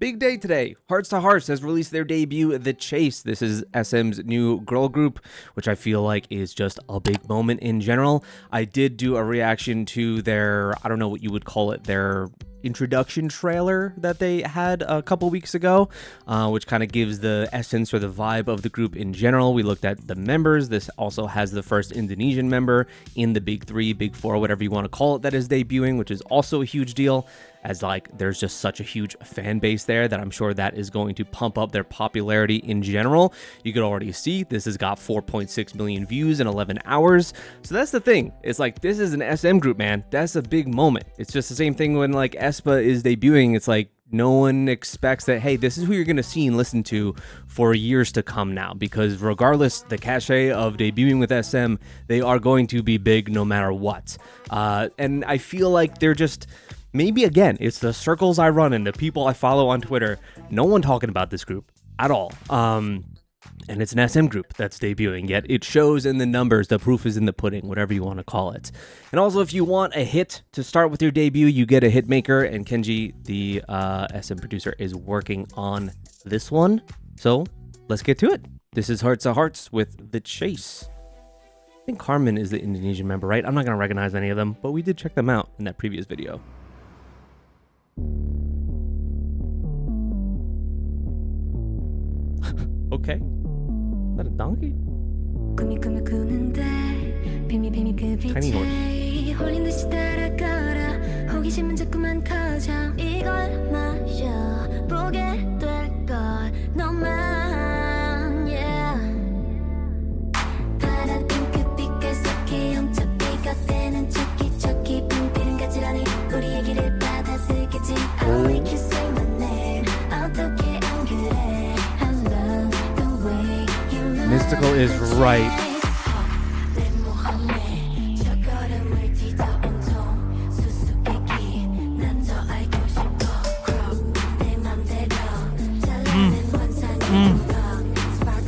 Big day today. Hearts2Hearts has released their debut, The Chase. This is SM's new girl group, which I feel like is just a big moment in general. I did do a reaction to their, I don't know what you would call it, their introduction trailer that they had a couple weeks ago, which kind of gives the essence or the vibe of the group in general. We looked at the members. This also has the first Indonesian member in the big three, big four, whatever you want to call it, that is debuting, which is also a huge deal, as like there's just such a huge fan base there that I'm sure that is going to pump up their popularity in general. You could already see this has got 4.6 million views in 11 hours. So that's the thing. It's like, this is an SM group, man. That's a big moment. It's just the same thing when like aespa is debuting. It's like no one expects that, hey, this is who you're going to see and listen to for years to come now, because regardless the cachet of debuting with SM, they are going to be big no matter what. And I feel like they're just, maybe again, it's the circles I run in, the people I follow on Twitter, no one talking about this group at all. And it's an SM group that's debuting, yet it shows in the numbers. The proof is in the pudding, whatever you want to call it. And also, if you want a hit to start with your debut, you get a hit maker, and Kenji, the SM producer, is working on this one. So let's get to it. This is Hearts2Hearts with The Chase. I think Carmen is the Indonesian member, right? I'm not going to recognize any of them, but we did check them out in that previous video. Okay. Is that a donkey? Tiny Mystical is right.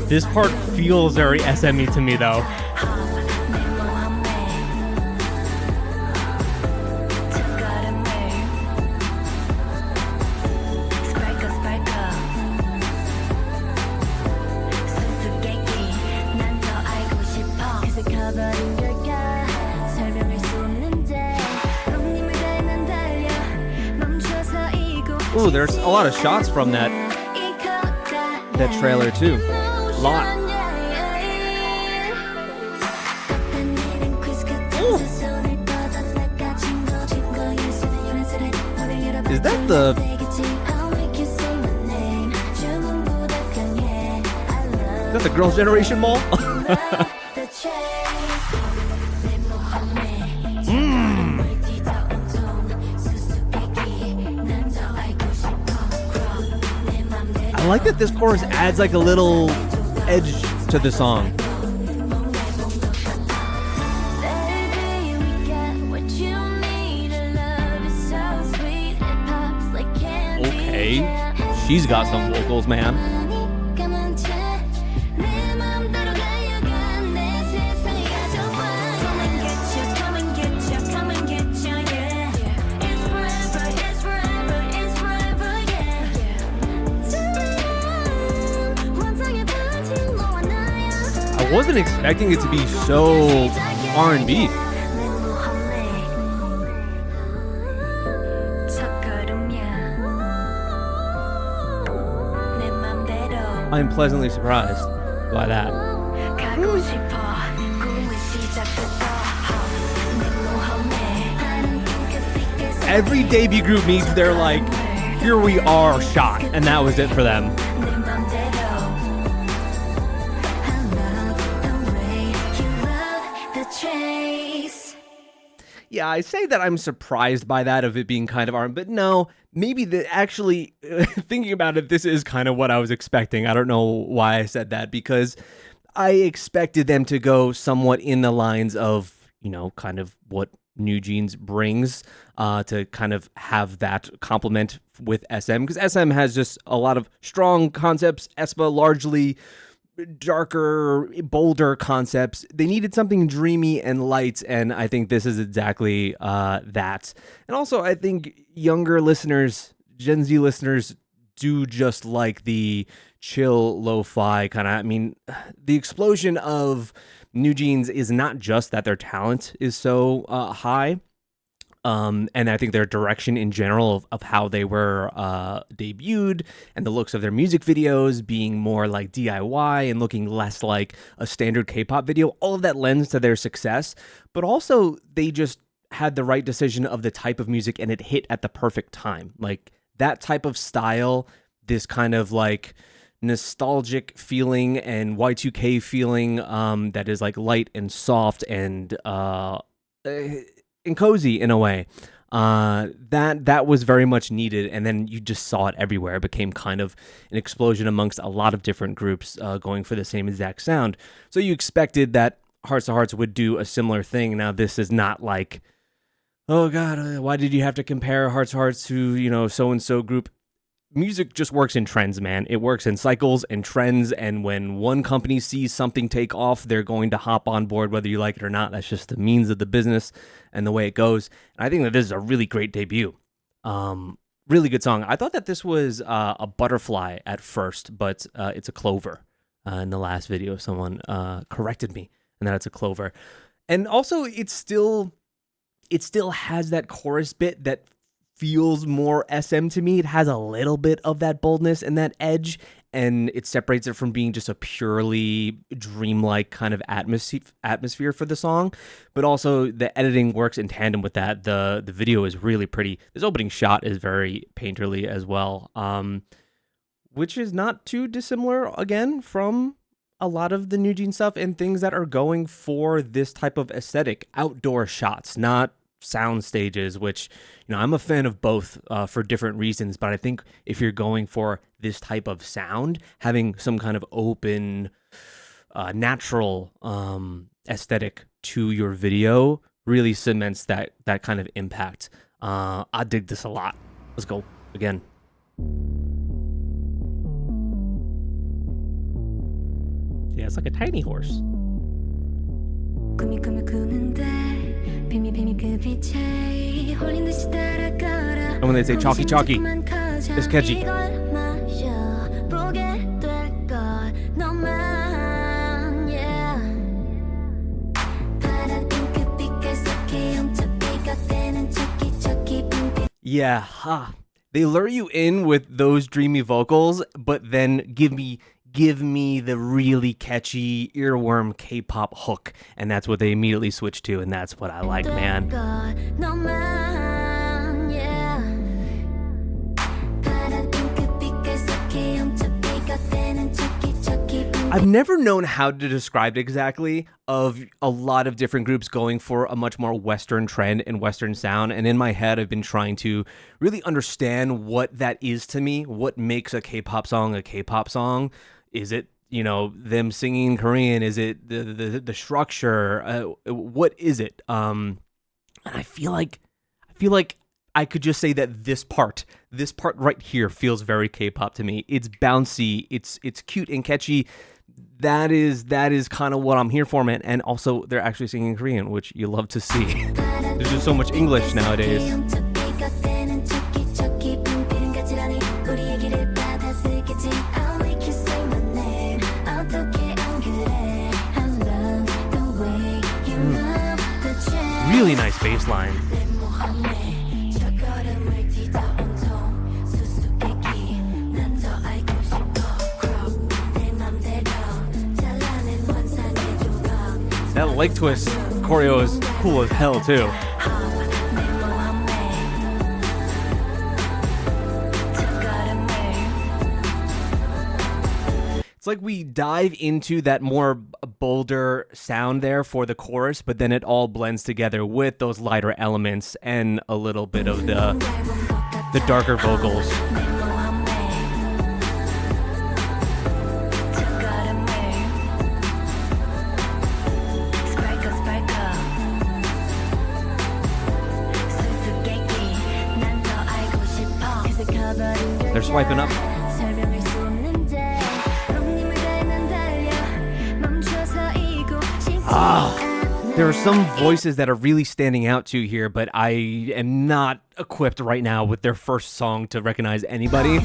This part feels very SME to me though. Ooh, there's a lot of shots from that trailer too. A lot. Ooh. Is that the... Is that the Girls' Generation Mall? I like that this chorus adds like a little edge to the song. Okay, she's got some vocals, man. I wasn't expecting it to be so R&B. I'm pleasantly surprised by that. Every debut group needs their like, here we are shot, and that was it for them. Yeah, I say that I'm surprised by that, of it being kind of R&B, but no, maybe actually, thinking about it, this is kind of what I was expecting. I don't know why I said that, because I expected them to go somewhat in the lines of, you know, kind of what New Jeans brings, to kind of have that complement with SM, because SM has just a lot of strong concepts, aespa largely darker, bolder concepts. They needed something dreamy and light, and I think this is exactly that. And also, I think younger listeners, Gen Z listeners, do just like the chill lo-fi kind of, I mean, the explosion of New Jeans is not just that their talent is so high, and I think their direction in general of how they were debuted and the looks of their music videos being more like DIY and looking less like a standard K-pop video, all of that lends to their success. But also they just had the right decision of the type of music and it hit at the perfect time. Like that type of style, this kind of like nostalgic feeling and Y2K feeling that is like light and soft and cozy in a way, that was very much needed, and then you just saw it everywhere. It became kind of an explosion amongst a lot of different groups going for the same exact sound. So you expected that Hearts2Hearts would do a similar thing. Now this is not like, oh god, why did you have to compare Hearts2Hearts to, you know, so-and-so group? Music just works in trends, man. It works in cycles and trends, and when one company sees something take off, they're going to hop on board whether you like it or not. That's just the means of the business and the way it goes. And I think that this is a really great debut. Really good song. I thought that this was a butterfly at first, but it's a clover. In the last video, someone corrected me, and that it's a clover. And also, it still has that chorus bit that feels more SM to me. It has a little bit of that boldness and that edge, and it separates it from being just a purely dreamlike kind of atmosphere for the song. But also the editing works in tandem with that. The video is really pretty. This opening shot is very painterly as well, which is not too dissimilar again from a lot of the New Jeans stuff and things that are going for this type of aesthetic. Outdoor shots, not sound stages, which, you know, I'm a fan of both for different reasons, but I think if you're going for this type of sound, having some kind of open, natural aesthetic to your video really cements that kind of impact. I dig this a lot. Let's go again. Yeah, it's like a tiny horse. And when they say chalky chalky, it's catchy. Yeah, they lure you in with those dreamy vocals, but then give me the really catchy earworm K-pop hook, and that's what they immediately switch to, and that's what I like, man. I've never known how to describe it exactly, of a lot of different groups going for a much more Western trend and Western sound, and in my head I've been trying to really understand what that is to me. What makes a K-pop song a K-pop song? Is it, you know, them singing in Korean? Is it the structure? What is it? And I feel like I could just say that this part right here feels very K-pop to me. It's bouncy, it's cute and catchy. That is kind of what I'm here for, man. And also they're actually singing in Korean, which you love to see. There's just so much English nowadays. Really nice bass line. That leg twist choreo is cool as hell too. It's like we dive into that more bolder sound there for the chorus, but then it all blends together with those lighter elements and a little bit of the darker vocals. They're swiping up. There are some voices that are really standing out to here, but I am not equipped right now with their first song to recognize anybody.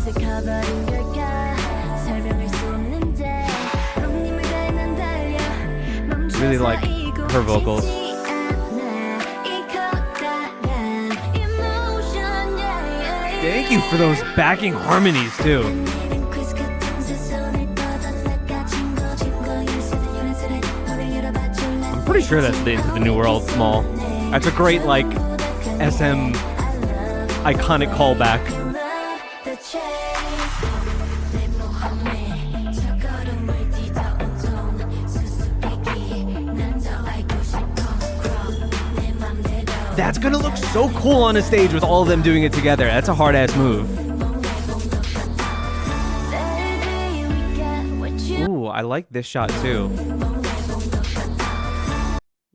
Really like her vocals. Thank you for those backing harmonies too. I'm pretty sure that's the Into the New World Small. That's a great like SM iconic callback. That's gonna look so cool on a stage with all of them doing it together. That's a hard-ass move. Ooh, I like this shot too.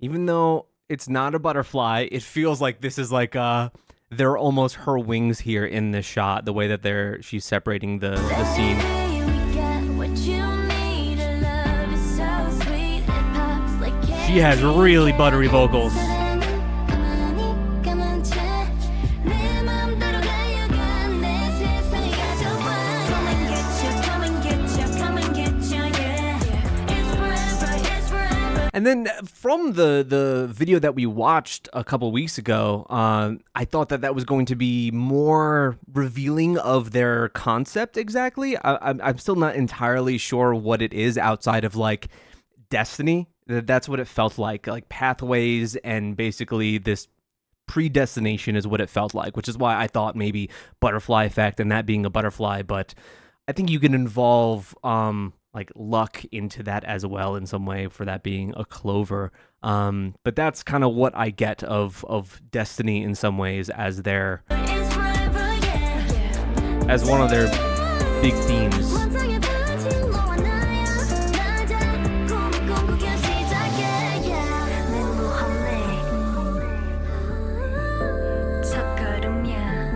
Even though it's not a butterfly, it feels like this is like they're almost her wings here in this shot, the way that she's separating the scene. She has really buttery vocals. And then from the video that we watched a couple weeks ago, I thought that was going to be more revealing of their concept exactly. I'm still not entirely sure what it is outside of like destiny. That's what it felt like pathways, and basically this predestination is what it felt like, which is why I thought maybe butterfly effect and that being a butterfly. But I think you can involve like luck into that as well in some way for that being a clover. But that's kind of what I get of destiny in some ways as one of their big themes.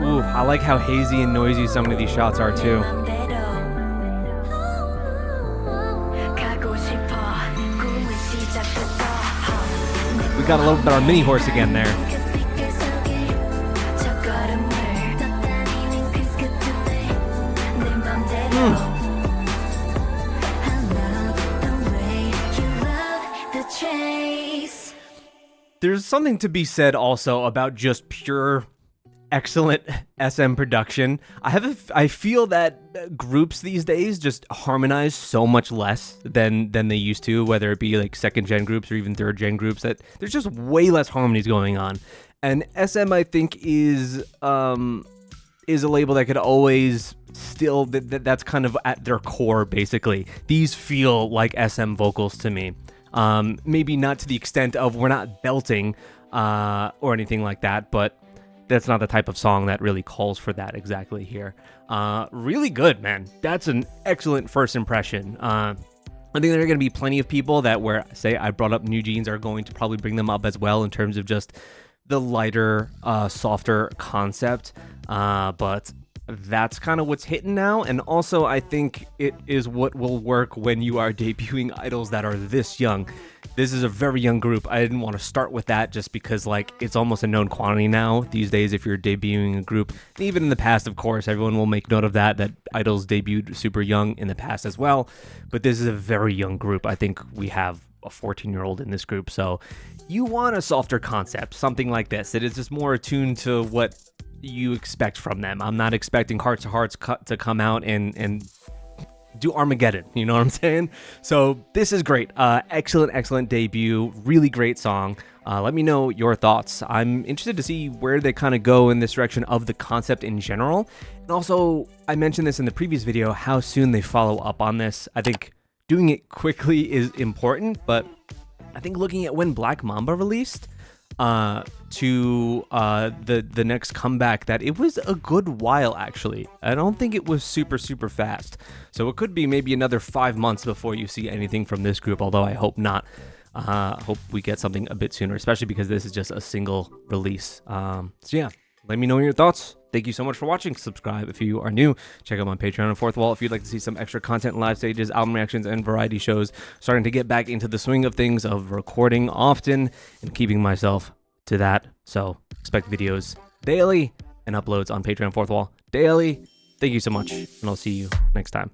Ooh, I like how hazy and noisy some of these shots are too. We got a little bit of our mini horse again there. There's something to be said also about just pure excellent SM production. I feel that groups these days just harmonize so much less than they used to, whether it be like second gen groups or even third gen groups, that there's just way less harmonies going on. And SM, I think, is a label that could always still, that's kind of at their core, basically. These feel like SM vocals to me. Maybe not to the extent of we're not belting or anything like that, but that's not the type of song that really calls for that exactly here. Really good, man. That's an excellent first impression. I think there are going to be plenty of people that say I brought up New Jeans are going to probably bring them up as well in terms of just the lighter, softer concept. But that's kind of what's hitting now. And also, I think it is what will work when you are debuting idols that are this young. This is a very young group. I didn't want to start with that just because like it's almost a known quantity now these days if you're debuting a group. And even in the past, of course, everyone will make note of that idols debuted super young in the past as well. But this is a very young group. I think we have a 14-year-old in this group. So you want a softer concept, something like this. It is just more attuned to what you expect from them. I'm not expecting Hearts2Hearts to come out and do Armageddon, you know what I'm saying? So this is great. Excellent debut. Really great song. Let me know your thoughts. I'm interested to see where they kind of go in this direction of the concept in general. And also, I mentioned this in the previous video, how soon they follow up on this. I think doing it quickly is important, but I think looking at when Black Mamba released to the next comeback, that it was a good while actually. I don't think it was super fast. So it could be maybe another 5 months before you see anything from this group, although I hope not. Hope we get something a bit sooner, especially because this is just a single release. So yeah, let me know your thoughts. Thank you so much for watching. Subscribe if you are new. Check out my Patreon and Fourth Wall if you'd like to see some extra content, live stages, album reactions, and variety shows. Starting to get back into the swing of things of recording often and keeping myself to that. So expect videos daily. and uploads on Patreon Fourth Wall daily. Thank you so much, and I'll see you next time.